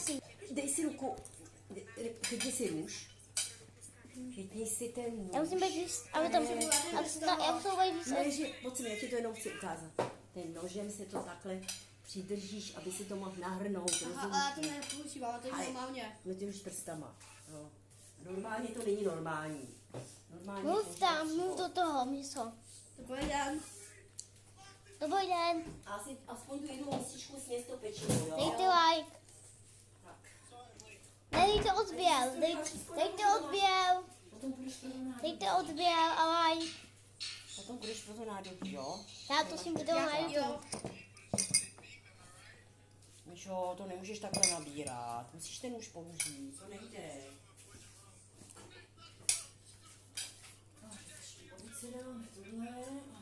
Prosím. Dej si ruku, chytni si nůž. Chytni si ten nůž. Já musím být víc, ale tam já musím být víc. Ne, že, pojď sem, já ti to jenom chci ukázat. Tím nožem si to takhle přidržíš, aby si to mohl nahrnout. Aha, ale to nepoužívám, to je normálně. No tím prstama. No. Normálně to není normální. Normálně Mluv tam, mluv do toho místo. Dobrý den. Dobrý den, Asi aspoň tu jednu mističku sněz to pečivo, jo? dejte like. Tak. Nedejte odběr, dejte odběr, Potom budeš pro to nádobí. dejte odběr a like. Potom budeš pro to nádobí, jo? Já to si video na YouTube. Míšo, to nemůžeš takhle nabírat. Musíš ten nůž použít. To nejde. Tak, ještě si dáme tohle.